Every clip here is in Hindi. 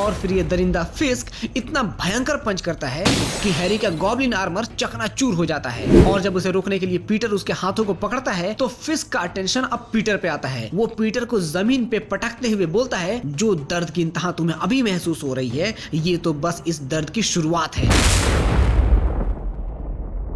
और फिर ये दरिंदा फिस्क इतना भयंकर पंच करता है कि हैरी का गॉब्लिन आर्मर चकनाचूर हो जाता है। और जब उसे रोकने के लिए पीटर उसके हाथों को पकड़ता है तो फिस्क का अटेंशन अब पीटर पे आता है। वो पीटर को जमीन पे पटकते हुए बोलता है, जो दर्द की इंतहा तुम्हें अभी महसूस हो रही है, ये तो बस इस दर्द की शुरुआत है।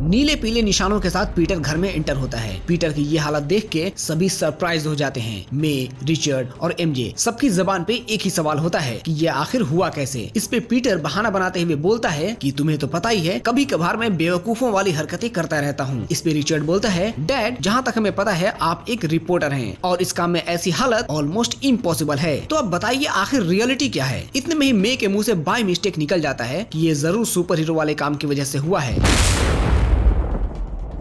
नीले पीले निशानों के साथ पीटर घर में एंटर होता है। पीटर की ये हालत देख के सभी सरप्राइज हो जाते हैं। मे, रिचर्ड और एमजे सबकी जबान पे एक ही सवाल होता है कि ये आखिर हुआ कैसे। इस पे पीटर बहाना बनाते हुए बोलता है कि तुम्हें तो पता ही है, कभी कभार मैं बेवकूफों वाली हरकतें करता रहता हूँ। इस पे रिचर्ड बोलता है, डैड जहाँ तक हमें पता है आप एक रिपोर्टर हैं और इस काम में ऐसी हालत ऑलमोस्ट इम्पॉसिबल है, तो अब बताइए आखिर रियलिटी क्या है। इतने में ही मे के मुँह से बाय मिस्टेक निकल जाता है कि ये जरूर सुपर हीरो वाले काम की वजह से हुआ है।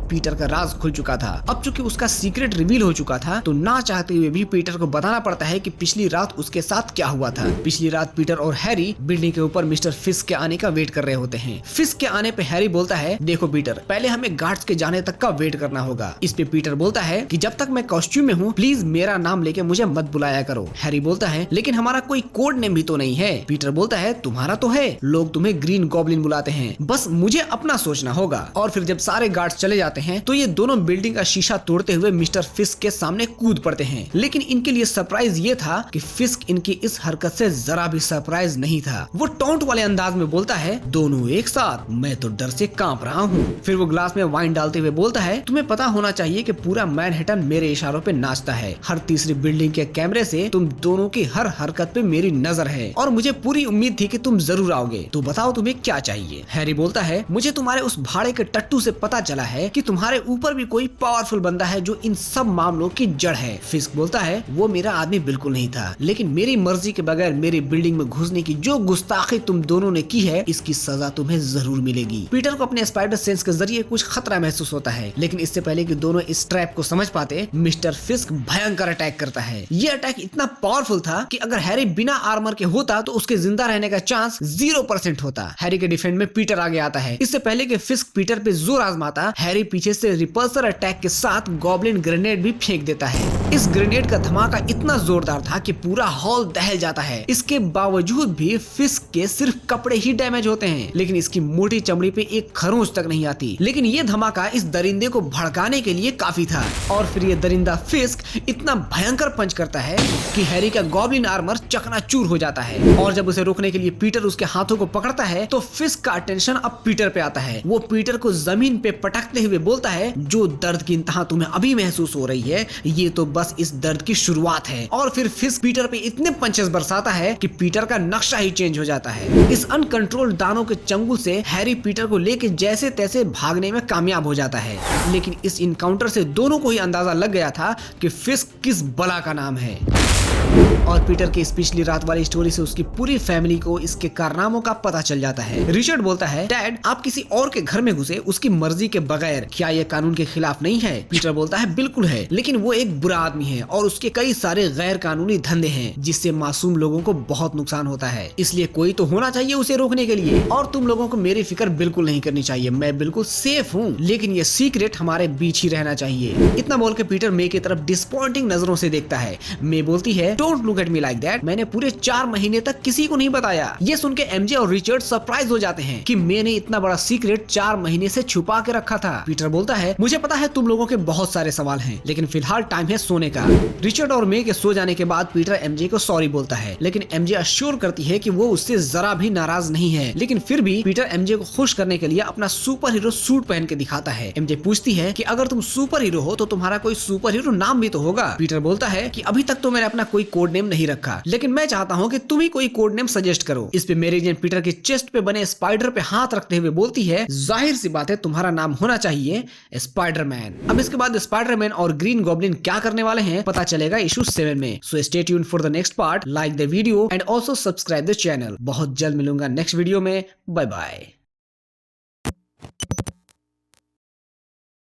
पीटर का राज खुल चुका था। अब चूंकि उसका सीक्रेट रिवील हो चुका था तो ना चाहते हुए भी पीटर को बताना पड़ता है कि पिछली रात उसके साथ क्या हुआ था। पिछली रात पीटर और हैरी बिल्डिंग के ऊपर मिस्टर फिस्क के आने का वेट कर रहे होते हैं। फिस्क के आने पे हैरी बोलता है, देखो पीटर, पहले हमें गार्ड्स के जाने तक का वेट करना होगा। इस पे पीटर बोलता है कि जब तक मैं कॉस्ट्यूम में हूँ प्लीज मेरा नाम लेके मुझे मत बुलाया करो। हैरी बोलता है, लेकिन हमारा कोई कोड नेम भी तो नहीं है। पीटर बोलता है, तुम्हारा तो है, लोग तुम्हें ग्रीन गॉब्लिन बुलाते हैं, बस मुझे अपना सोचना होगा। और फिर जब सारे गार्ड्स चले जाते हैं तो ये दोनों बिल्डिंग का शीशा तोड़ते हुए मिस्टर फिस्क के सामने कूद पड़ते हैं। लेकिन इनके लिए सरप्राइज ये था कि फिस्क इनकी इस हरकत से जरा भी सरप्राइज नहीं था। वो टॉन्ट वाले अंदाज में बोलता है, दोनों एक साथ, मैं तो डर से कांप रहा हूँ। फिर वो ग्लास में वाइन डालते हुए बोलता है, तुम्हें पता होना चाहिए कि पूरा मैनहट्टन मेरे इशारों पे नाचता है। हर तीसरी बिल्डिंग के कैमरे से तुम दोनों की हर हरकत पे मेरी नजर है और मुझे पूरी उम्मीद थी कि तुम जरूर आओगे। तो बताओ तुम्हें क्या चाहिए। हैरी बोलता है, मुझे तुम्हारे उस भाड़े के टट्टू से पता चला है कि तुम्हारे ऊपर भी कोई पावरफुल बंदा है जो इन सब मामलों की जड़ है। फिस्क बोलता है, वो मेरा आदमी बिल्कुल नहीं था, लेकिन मेरी मर्जी के बगैर मेरी बिल्डिंग में घुसने की जो गुस्ताखी तुम दोनों ने की है, इसकी सजा तुम्हें जरूर मिलेगी। पीटर को अपने स्पाइडर सेंस के जरिए कुछ खतरा महसूस होता है, लेकिन इससे पहले कि दोनों इस ट्रैप को समझ पाते, मिस्टर फिस्क भयंकर अटैक करता है। ये अटैक इतना पावरफुल था कि अगर हैरी बिना आर्मर के होता तो उसके जिंदा रहने का चांस 0% होता। हैरी के डिफेंड में पीटर आगे आता है। इससे पहले कि फिस्क पीटर पे जोर आजमाता, हैरी पीछे से रिपल्सर अटैक के साथ गॉब्लिन ग्रेनेड भी फेंक देता है। इस ग्रेनेड का धमाका इतना जोरदार था कि पूरा हॉल दहल जाता है। इसके बावजूद भी फिस्क के सिर्फ कपड़े ही डैमेज होते हैं, लेकिन इसकी मोटी चमड़ी पे एक खरोंच तक नहीं आती। लेकिन ये धमाका इस दरिंदे को भड़काने के लिए काफी था। और फिर ये दरिंदा फिस्क इतना भयंकर पंच करता है कि हैरी का गॉब्लिन आर्मर चकनाचूर हो जाता है। और जब उसे रोकने के लिए पीटर उसके हाथों को पकड़ता है तो फिस्क का अटेंशन अब पीटर पे आता है। वो पीटर को जमीन पे पटकते हुए बोलता है, जो दर्द की इंतहा तुम्हें अभी महसूस हो रही है, ये तो बस इस दर्द की शुरुआत है। और फिर फिस्क पीटर पे इतने पंचेस बरसाता है कि पीटर का नक्शा ही चेंज हो जाता है। इस अनकंट्रोल्ड दानों के चंगुल से हैरी पीटर को लेके जैसे तैसे भागने में कामयाब हो जाता है। लेकिन इस इनकाउंटर से दोनों को ही अंदाजा लग गया था कि फिस्क किस बला का नाम है। और पीटर की इस पिछली रात वाली स्टोरी से उसकी पूरी फैमिली को इसके कारनामों का पता चल जाता है। रिचर्ड बोलता है, डैड आप किसी और के घर में घुसे उसकी मर्जी के बगैर, क्या ये कानून के खिलाफ नहीं है? पीटर बोलता है, बिल्कुल है, लेकिन वो एक बुरा आदमी है और उसके कई सारे गैर कानूनी धंधे हैं जिससे मासूम लोगों को बहुत नुकसान होता है। इसलिए कोई तो होना चाहिए उसे रोकने के लिए। और तुम लोगों को मेरी फिक्र बिल्कुल नहीं करनी चाहिए, मैं बिल्कुल सेफ हूँ, लेकिन ये सीक्रेट हमारे बीच ही रहना चाहिए। इतना बोल के पीटर मे की तरफ डिसअपॉइंटिंग नजरों से देखता है। मे बोलती है, don't look at me like that, मैंने पूरे 4 महीने तक किसी को नहीं बताया। ये सुन के एमजे और रिचर्ड सरप्राइज हो जाते हैं कि मैंने इतना बड़ा सीक्रेट 4 महीने से छुपा के रखा था। पीटर बोलता है, मुझे पता है तुम लोगों के बहुत सारे सवाल हैं, लेकिन फिलहाल टाइम है सोने का। रिचर्ड और मे के सो जाने के बाद पीटर एमजे को सॉरी बोलता है, लेकिन एमजे अश्योर करती है कि वो उससे जरा भी नाराज नहीं है। लेकिन फिर भी पीटर एमजे को खुश करने के लिए अपना सुपर हीरो सूट पहन के दिखाता है। एमजे पूछती है कि अगर तुम सुपर हीरो हो तो तुम्हारा कोई सुपर हीरो नाम भी तो होगा। पीटर बोलता है कि अभी तक तो मैंने अपना कोई कोड नेम नहीं रखा, लेकिन मैं चाहता हूँ कि तुम ही कोई कोड नेम सजेस्ट करो। इस पे मेरी जेन पीटर के चेस्ट पे बने स्पाइडर पे हाथ रखते हुए बोलती है, जाहिर सी बात है तुम्हारा नाम होना चाहिए स्पाइडरमैन। अब इसके बाद स्पाइडरमैन और ग्रीन गॉब्लिन क्या करने वाले हैं पता चलेगा इशू 7 में। So stay tuned for the next part, like the video and also subscribe the channel. बहुत जल्द मिलूंगा नेक्स्ट वीडियो में। Bye bye.